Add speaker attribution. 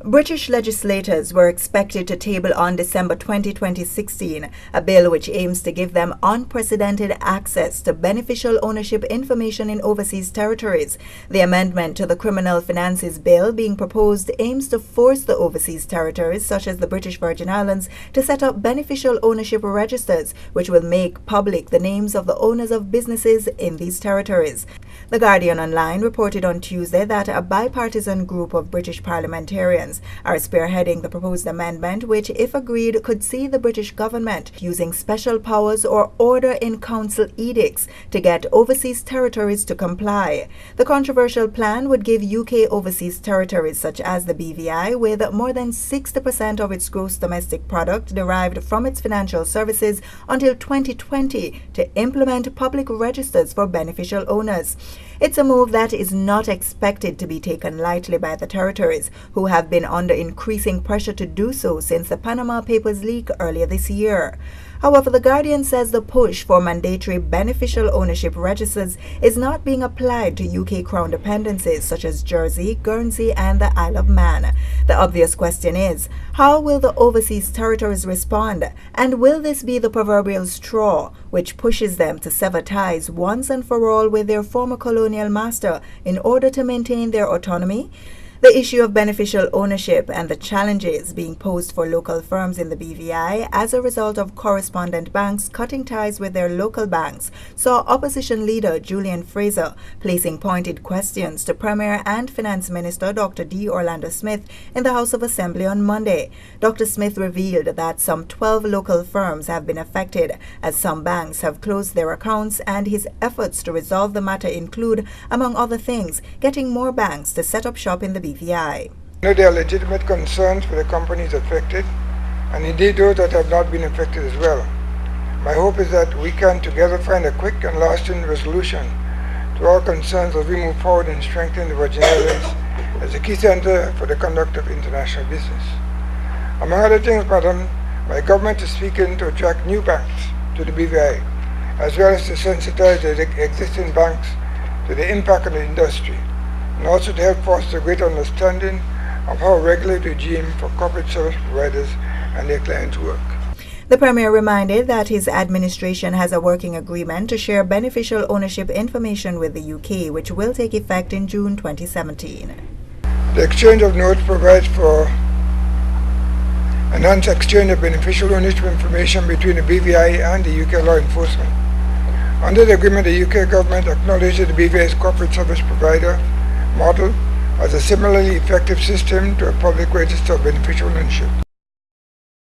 Speaker 1: British legislators were expected to table on December 2016 a bill which aims to give them unprecedented access to beneficial ownership information in overseas territories. The amendment to the Criminal Finances Bill being proposed aims to force the overseas territories, such as the British Virgin Islands, to set up beneficial ownership registers which will make public the names of the owners of businesses in these territories. The Guardian Online reported on Tuesday that a bipartisan group of British parliamentarians are spearheading the proposed amendment, which, if agreed, could see the British government using special powers or order-in-council edicts to get overseas territories to comply. The controversial plan would give UK overseas territories such as the BVI, with more than 60% of its gross domestic product derived from its financial services until 2020, to implement public registers for beneficial owners. It's a move that is not expected to be taken lightly by the territories, who have been under increasing pressure to do so since the Panama Papers leak earlier this year. However, The Guardian says the push for mandatory beneficial ownership registers is not being applied to UK Crown dependencies such as Jersey, Guernsey, and the Isle of Man. The obvious question is, how will the overseas territories respond? And will this be the proverbial straw which pushes them to sever ties once and for all with their former colonial master in order to maintain their autonomy? The issue of beneficial ownership and the challenges being posed for local firms in the BVI as a result of correspondent banks cutting ties with their local banks saw opposition leader Julian Fraser placing pointed questions to Premier and Finance Minister Dr. D. Orlando Smith in the House of Assembly on Monday. Dr. Smith revealed that some 12 local firms have been affected as some banks have closed their accounts, and his efforts to resolve the matter include, among other things, getting more banks to set up shop in the BVI.
Speaker 2: There are legitimate concerns for the companies affected, and indeed those that have not been affected as well. My hope is that we can together find a quick and lasting resolution to our concerns as we move forward in strengthening the Virgin Islands as a key center for the conduct of international business. Among other things, Madam, my government is seeking to attract new banks to the BVI, as well as to sensitize the existing banks to the impact on the industry, and also to help foster greater understanding of how regulatory regime for corporate service providers and their clients work.
Speaker 1: The Premier reminded that his administration has a working agreement to share beneficial ownership information with the UK, which will take effect in June 2017.
Speaker 2: The exchange of notes provides for enhanced exchange of beneficial ownership information between the BVI and the UK law enforcement. Under the agreement, the UK government acknowledges the BVI's corporate service provider model as a similarly effective system to a public register of beneficial ownership.